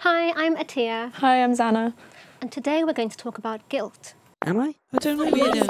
Hi, I'm Atia. Hi, I'm Zannah. And today we're going to talk about guilt. Am I? I don't know what it is.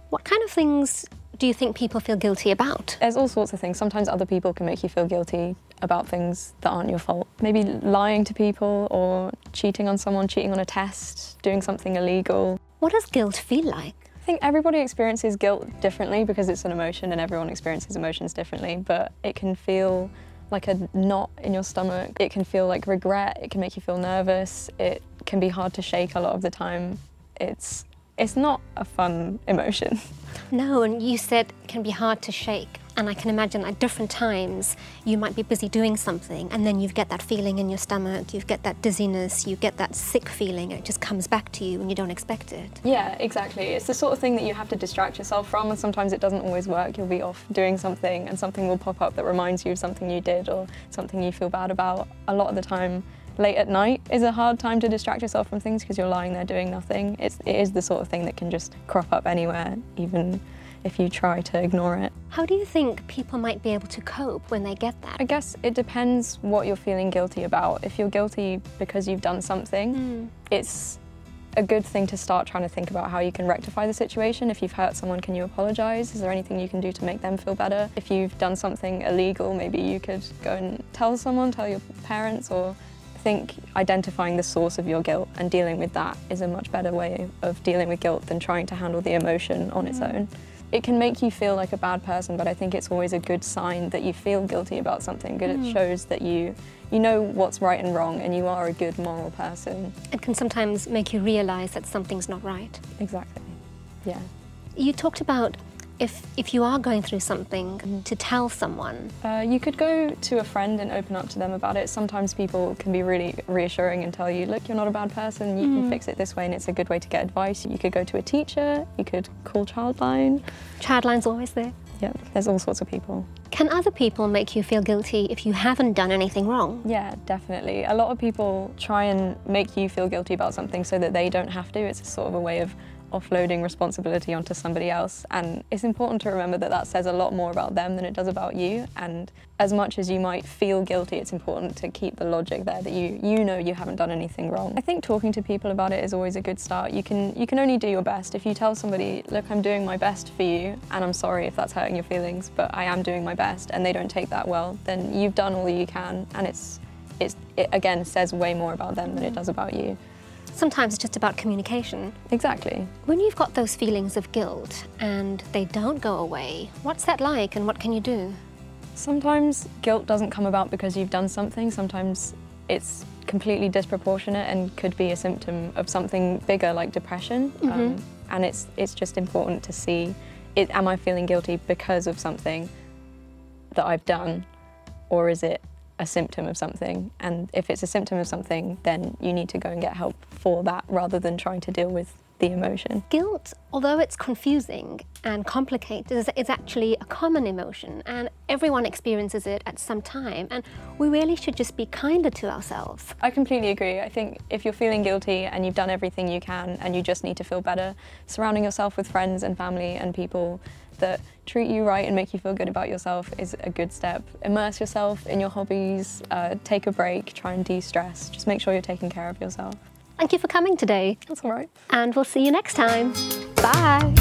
What kind of things do you think people feel guilty about? There's all sorts of things. Sometimes other people can make you feel guilty about things that aren't your fault. Maybe lying to people or cheating on someone, cheating on a test, doing something illegal. What does guilt feel like? I think everybody experiences guilt differently because it's an emotion and everyone experiences emotions differently, but it can feel like a knot in your stomach. It can feel like regret. It can make you feel nervous. It can be hard to shake a lot of the time. It's not a fun emotion. No, and you said it can be hard to shake. And I can imagine at different times you might be busy doing something and then you get that feeling in your stomach, you get that dizziness, you get that sick feeling, and it just comes back to you when you don't expect it. Yeah, exactly. It's the sort of thing that you have to distract yourself from, and sometimes it doesn't always work. You'll be off doing something and something will pop up that reminds you of something you did or something you feel bad about. A lot of the time, late at night is a hard time to distract yourself from things because you're lying there doing nothing. It is the sort of thing that can just crop up anywhere, even if you try to ignore it. How do you think people might be able to cope when they get that? I guess it depends what you're feeling guilty about. If you're guilty because you've done something, it's a good thing to start trying to think about how you can rectify the situation. If you've hurt someone, can you apologise? Is there anything you can do to make them feel better? If you've done something illegal, maybe you could go and tell someone, tell your parents, or I think identifying the source of your guilt and dealing with that is a much better way of dealing with guilt than trying to handle the emotion on its own. It can make you feel like a bad person, but I think it's always a good sign that you feel guilty about something. It shows that you know what's right and wrong and you are a good moral person. It can sometimes make you realise that something's not right. Exactly, yeah. You talked about if you are going through something, to tell someone. You could go to a friend and open up to them about it. Sometimes people can be really reassuring and tell you, look, you're not a bad person, you can fix it this way, and it's a good way to get advice. You could go to a teacher, you could call Childline. Childline's always there. Yeah, there's all sorts of people. Can other people make you feel guilty if you haven't done anything wrong? Yeah, definitely. A lot of people try and make you feel guilty about something so that they don't have to. It's a sort of a way of offloading responsibility onto somebody else, and it's important to remember that that says a lot more about them than it does about you. And as much as you might feel guilty, it's important to keep the logic there that you know you haven't done anything wrong. I think talking to people about it is always a good start. You can only do your best. If you tell somebody, look, I'm doing my best for you and I'm sorry if that's hurting your feelings, but I am doing my best, and they don't take that well, then you've done all you can, and it again says way more about them than it does about you. Sometimes it's just about communication. Exactly. When you've got those feelings of guilt and they don't go away, what's that like and what can you do? Sometimes guilt doesn't come about because you've done something. Sometimes it's completely disproportionate and could be a symptom of something bigger like depression. And it's just important to see, am I feeling guilty because of something that I've done, or is it a symptom of something? And if it's a symptom of something, then you need to go and get help for that rather than trying to deal with the emotion. Guilt, although it's confusing and complicated, is actually a common emotion, and everyone experiences it at some time, and we really should just be kinder to ourselves. I completely agree. I think if you're feeling guilty and you've done everything you can and you just need to feel better, surrounding yourself with friends and family and people that treat you right and make you feel good about yourself is a good step. Immerse yourself in your hobbies, take a break, try and de-stress. Just make sure you're taking care of yourself. Thank you for coming today. That's all right. And we'll see you next time. Bye.